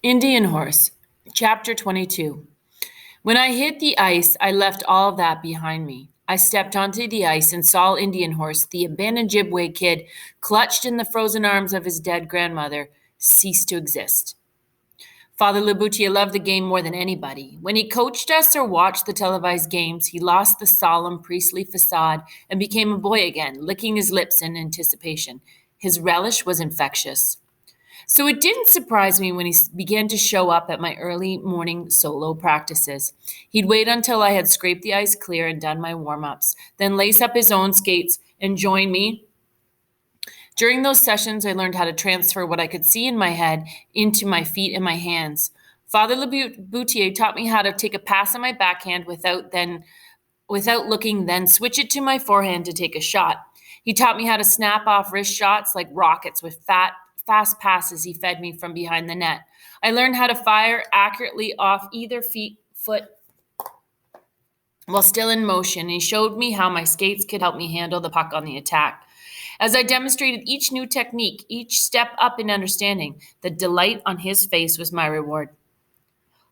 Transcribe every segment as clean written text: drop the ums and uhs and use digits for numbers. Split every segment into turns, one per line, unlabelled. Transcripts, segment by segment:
Indian Horse, Chapter 22. When I hit the ice, I left all of that behind me. I stepped onto the ice and saw Indian Horse, the abandoned Ojibwe kid, clutched in the frozen arms of his dead grandmother, cease to exist. Father Laboutier loved the game more than anybody. When he coached us or watched the televised games, he lost the solemn priestly facade and became a boy again, licking his lips in anticipation. His relish was infectious. So it didn't surprise me when he began to show up at my early morning solo practices. He'd wait until I had scraped the ice clear and done my warm ups, then lace up his own skates and join me. During those sessions, I learned how to transfer what I could see in my head into my feet and my hands. Father Laboutier taught me how to take a pass on my backhand without looking, then switch it to my forehand to take a shot. He taught me how to snap off wrist shots like rockets with fast passes he fed me from behind the net. I learned how to fire accurately off either foot while still in motion, and he showed me how my skates could help me handle the puck on the attack. As I demonstrated each new technique, each step up in understanding, the delight on his face was my reward.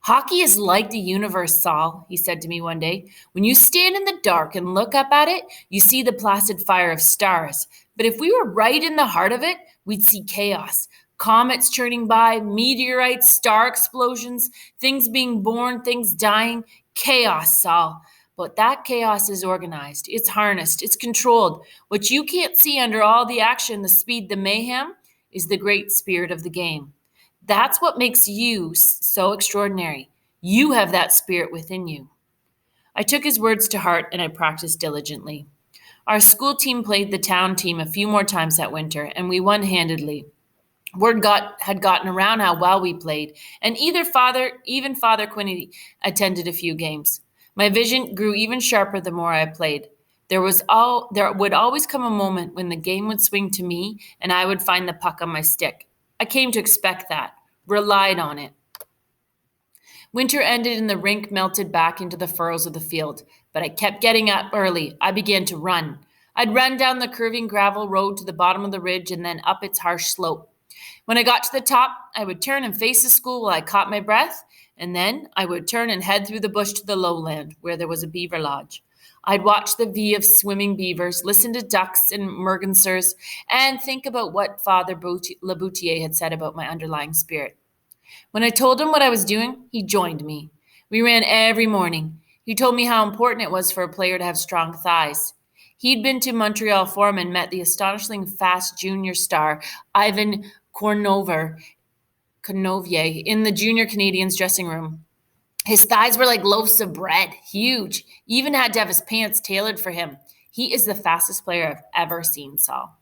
Hockey is like the universe, Saul, he said to me one day. When you stand in the dark and look up at it, you see the placid fire of stars. But if we were right in the heart of it, we'd see chaos. Comets churning by, meteorites, star explosions, things being born, things dying. Chaos, Saul. But that chaos is organized, it's harnessed, it's controlled. What you can't see under all the action, the speed, the mayhem, is the great spirit of the game. That's what makes you so extraordinary. You have that spirit within you. I took his words to heart and I practiced diligently. Our school team played the town team a few more times that winter, and we won handedly. Had gotten around how well we played, and even Father Quinney attended a few games. My vision grew even sharper the more I played. There would always come a moment when the game would swing to me and I would find the puck on my stick. I came to expect that, relied on it. Winter ended and the rink melted back into the furrows of the field, but I kept getting up early. I began to run. I'd run down the curving gravel road to the bottom of the ridge and then up its harsh slope. When I got to the top, I would turn and face the school while I caught my breath, and then I would turn and head through the bush to the lowland where there was a beaver lodge. I'd watch the V of swimming beavers, listen to ducks and mergansers, and think about what Father Laboutier had said about my underlying spirit. When I told him what I was doing, he joined me. We ran every morning. He told me how important it was for a player to have strong thighs. He'd been to Montreal Forum and met the astonishingly fast junior star, Ivan Cornovier, in the junior Canadiens dressing room. His thighs were like loaves of bread, huge. He even had to have his pants tailored for him. He is the fastest player I've ever seen, Saul.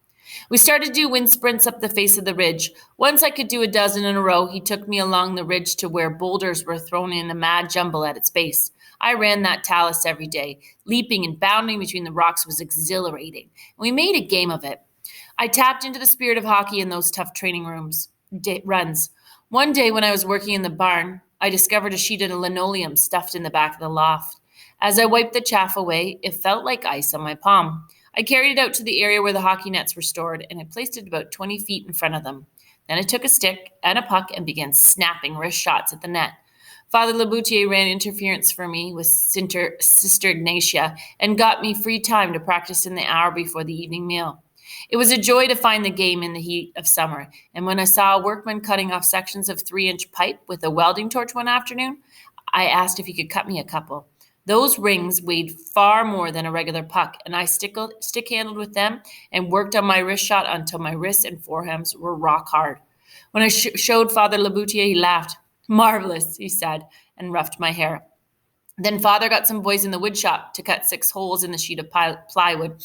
We started to do wind sprints up the face of the ridge. Once I could do a dozen in a row, he took me along the ridge to where boulders were thrown in a mad jumble at its base. I ran that talus every day. Leaping and bounding between the rocks was exhilarating, and we made a game of it. I tapped into the spirit of hockey in those tough training runs. One day when I was working in the barn, I discovered a sheet of linoleum stuffed in the back of the loft. As I wiped the chaff away, it felt like ice on my palm. I carried it out to the area where the hockey nets were stored, and I placed it about 20 feet in front of them. Then I took a stick and a puck and began snapping wrist shots at the net. Father Laboutier ran interference for me with Sister Ignatia and got me free time to practice in the hour before the evening meal. It was a joy to find the game in the heat of summer, and when I saw a workman cutting off sections of 3-inch pipe with a welding torch one afternoon, I asked if he could cut me a couple. Those rings weighed far more than a regular puck, and I stick-handled with them and worked on my wrist shot until my wrists and forearms were rock hard. When I showed Father Laboutier, he laughed. "Marvelous," he said, and roughed my hair. Then Father got some boys in the wood shop to cut 6 holes in the sheet of plywood,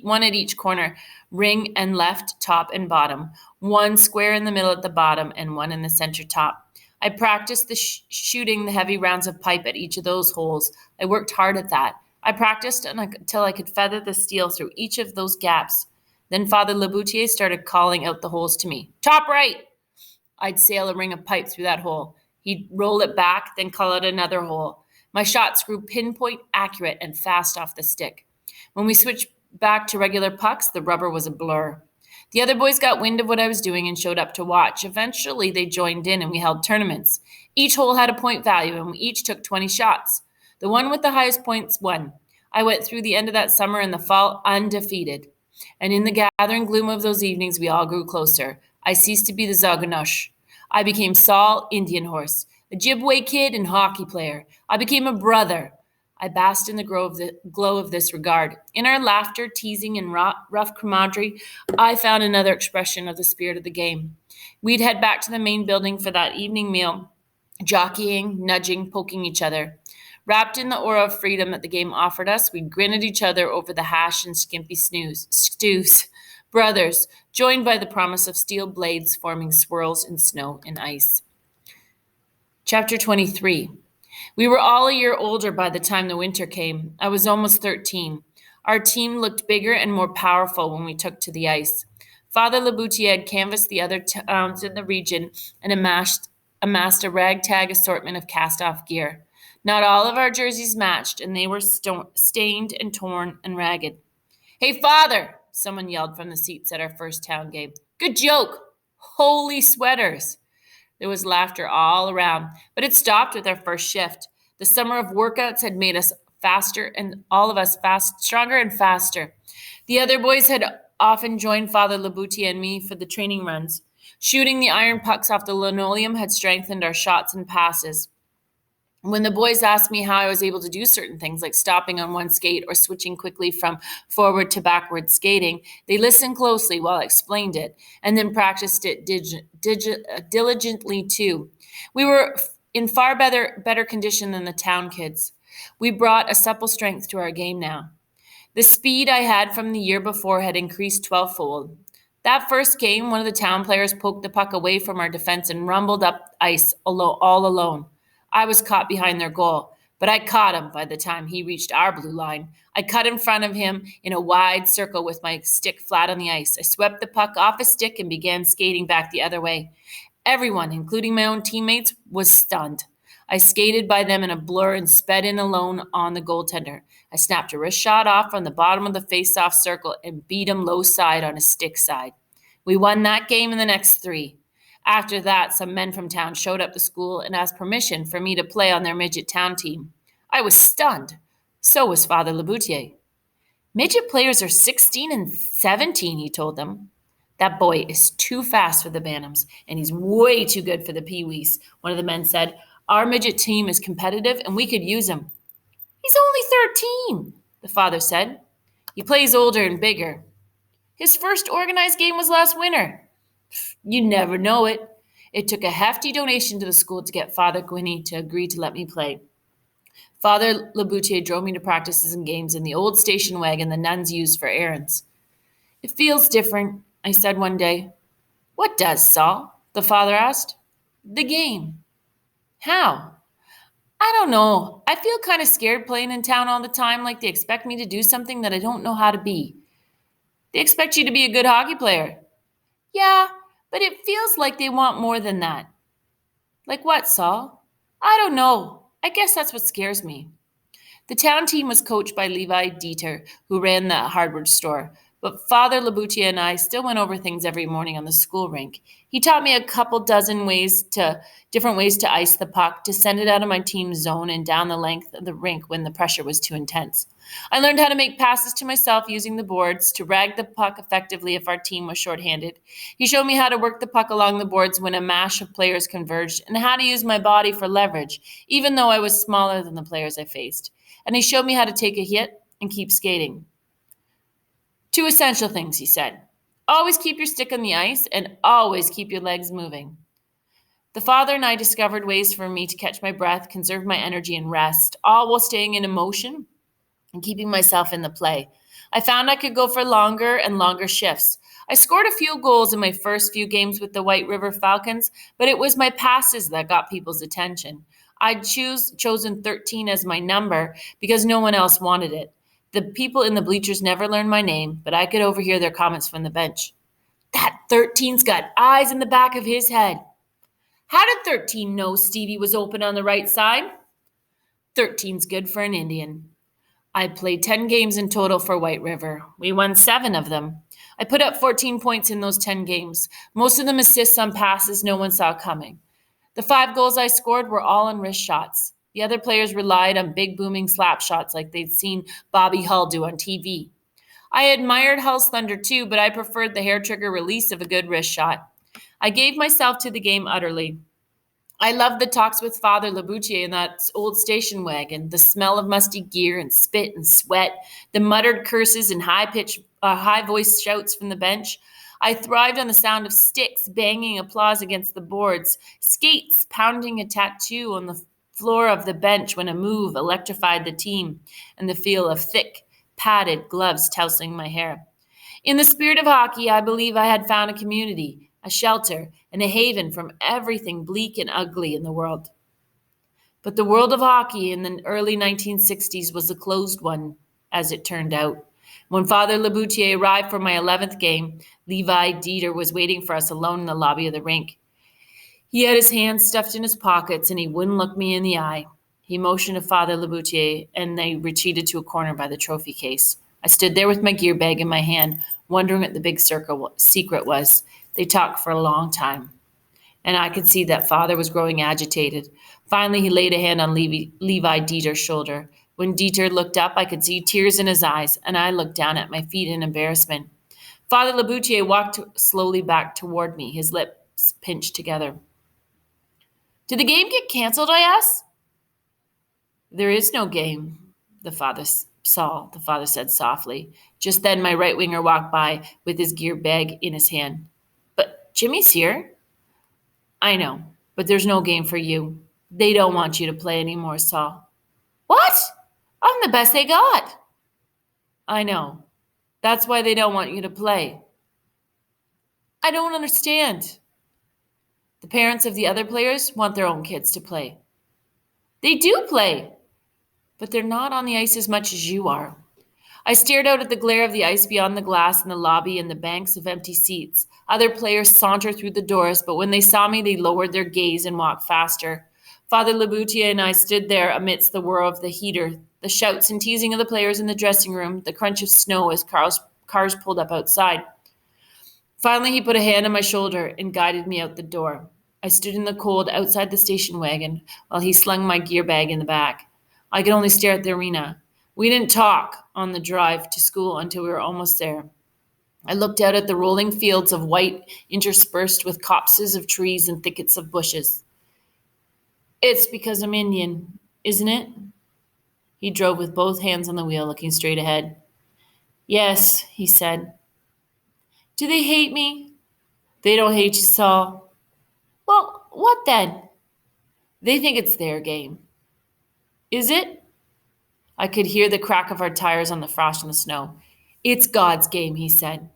one at each corner, ring and left, top and bottom, one square in the middle at the bottom, and one in the center top. I practiced shooting the heavy rounds of pipe at each of those holes. I worked hard at that. I practiced until I could feather the steel through each of those gaps. Then Father Laboutier started calling out the holes to me. "Top right!" I'd sail a ring of pipe through that hole. He'd roll it back, then call out another hole. My shots grew pinpoint accurate and fast off the stick. When we switched back to regular pucks, the rubber was a blur. The other boys got wind of what I was doing and showed up to watch. Eventually, they joined in and we held tournaments. Each hole had a point value and we each took 20 shots. The one with the highest points won. I went through the end of that summer and the fall undefeated. And in the gathering gloom of those evenings, we all grew closer. I ceased to be the Zaganosh. I became Saul, Indian Horse, a Ojibwe kid and hockey player. I became a brother. I basked in the glow of this regard. In our laughter, teasing, and rough camaraderie, I found another expression of the spirit of the game. We'd head back to the main building for that evening meal, jockeying, nudging, poking each other. Wrapped in the aura of freedom that the game offered us, we'd grin at each other over the hash and skimpy stews. Brothers, joined by the promise of steel blades forming swirls in snow and ice. Chapter 23. We were all a year older by the time the winter came. I was almost 13. Our team looked bigger and more powerful when we took to the ice. Father Laboutier had canvassed the other towns in the region and amassed a ragtag assortment of cast-off gear. Not all of our jerseys matched, and they were stained and torn and ragged. "Hey, Father!" someone yelled from the seats at our first town game. "Good joke! Holy sweaters!" There was laughter all around, but it stopped with our first shift. The summer of workouts had made us faster and all of us stronger and faster. The other boys had often joined Father Laboutier and me for the training runs. Shooting the iron pucks off the linoleum had strengthened our shots and passes. When the boys asked me how I was able to do certain things, like stopping on one skate or switching quickly from forward to backward skating, they listened closely while I explained it, and then practiced it diligently too. We were in far better condition than the town kids. We brought a supple strength to our game now. The speed I had from the year before had increased 12-fold. That first game, one of the town players poked the puck away from our defense and rumbled up ice all alone. I was caught behind their goal, but I caught him by the time he reached our blue line. I cut in front of him in a wide circle with my stick flat on the ice. I swept the puck off his stick and began skating back the other way. Everyone, including my own teammates, was stunned. I skated by them in a blur and sped in alone on the goaltender. I snapped a wrist shot off from the bottom of the face-off circle and beat him low side on his stick side. We won that game and the next 3. After that, some men from town showed up to school and asked permission for me to play on their midget town team. I was stunned. So was Father Laboutier. "Midget players are 16 and 17, he told them. "That boy is too fast for the Bantams, and he's way too good for the Pee-wees," one of the men said. "Our midget team is competitive, and we could use him." "He's only 13, the father said. "He plays older and bigger. His first organized game was last winter." "You never know it." It took a hefty donation to the school to get Father Guinea to agree to let me play. Father Laboutier drove me to practices and games in the old station wagon the nuns used for errands. "It feels different," I said one day. "What does, Saul?" the father asked. "The game." "How?" "I don't know. I feel kind of scared playing in town all the time, like they expect me to do something that I don't know how to be." "They expect you to be a good hockey player." "Yeah, but it feels like they want more than that." "Like what, Saul?" "I don't know. I guess that's what scares me." The town team was coached by Levi Dieter, who ran the hardware store, but Father Laboutier and I still went over things every morning on the school rink. He taught me a couple dozen different ways to ice the puck, to send it out of my team's zone and down the length of the rink when the pressure was too intense. I learned how to make passes to myself using the boards, to rag the puck effectively if our team was shorthanded. He showed me how to work the puck along the boards when a mash of players converged, and how to use my body for leverage, even though I was smaller than the players I faced. And he showed me how to take a hit and keep skating. 2 essential things, he said. Always keep your stick on the ice, and always keep your legs moving. The father and I discovered ways for me to catch my breath, conserve my energy, and rest, all while staying in motion and keeping myself in the play. I found I could go for longer and longer shifts. I scored a few goals in my first few games with the White River Falcons, but it was my passes that got people's attention. I'd chosen 13 as my number because no one else wanted it. The people in the bleachers never learned my name, but I could overhear their comments from the bench. "That 13's got eyes in the back of his head." "How did 13 know Stevie was open on the right side?" "13's good for an Indian." I played 10 games in total for White River. We won 7 of them. I put up 14 points in those 10 games, most of them assists on passes no one saw coming. The 5 goals I scored were all on wrist shots. The other players relied on big booming slap shots like they'd seen Bobby Hull do on TV. I admired Hull's thunder too, but I preferred the hair trigger release of a good wrist shot. I gave myself to the game utterly. I loved the talks with Father Laboutier in that old station wagon, the smell of musty gear and spit and sweat, the muttered curses and high-voiced shouts from the bench. I thrived on the sound of sticks banging applause against the boards, skates pounding a tattoo on the floor of the bench when a move electrified the team, and the feel of thick, padded gloves tousling my hair. In the spirit of hockey, I believe I had found a community, a shelter, and a haven from everything bleak and ugly in the world. But the world of hockey in the early 1960s was a closed one, as it turned out. When Father Laboutier arrived for my 11th game, Levi Dieter was waiting for us alone in the lobby of the rink. He had his hands stuffed in his pockets, and he wouldn't look me in the eye. He motioned to Father Laboutier, and they retreated to a corner by the trophy case. I stood there with my gear bag in my hand, wondering what the big secret was. They talked for a long time, and I could see that Father was growing agitated. Finally, he laid a hand on Levi Dieter's shoulder. When Dieter looked up, I could see tears in his eyes, and I looked down at my feet in embarrassment. Father Laboutier walked slowly back toward me, his lips pinched together. "Did the game get canceled?" I asked. "There is no game," the father said softly. Just then, my right winger walked by with his gear bag in his hand. "But Jimmy's here." "I know, but there's no game for you. They don't want you to play anymore, Saul." "What? I'm the best they got." "I know. That's why they don't want you to play." "I don't understand." "The parents of the other players want their own kids to play." "They do play, but they're not on the ice as much as you are." I stared out at the glare of the ice beyond the glass in the lobby and the banks of empty seats. Other players sauntered through the doors, but when they saw me, they lowered their gaze and walked faster. Father Laboutier and I stood there amidst the whir of the heater, the shouts and teasing of the players in the dressing room, the crunch of snow as cars pulled up outside. Finally, he put a hand on my shoulder and guided me out the door. I stood in the cold outside the station wagon while he slung my gear bag in the back. I could only stare at the arena. We didn't talk on the drive to school until we were almost there. I looked out at the rolling fields of white interspersed with copses of trees and thickets of bushes. "It's because I'm Indian, isn't it?" He drove with both hands on the wheel, looking straight ahead. "Yes," he said. "Do they hate me?" "They don't hate you, Saul." "Well, what then?" "They think it's their game." "Is it?" I could hear the crack of our tires on the frost and the snow. "It's God's game," he said.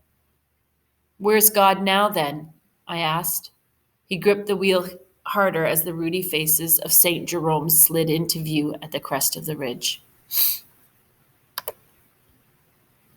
"Where's God now, then?" I asked. He gripped the wheel harder as the ruddy faces of St. Jerome slid into view at the crest of the ridge.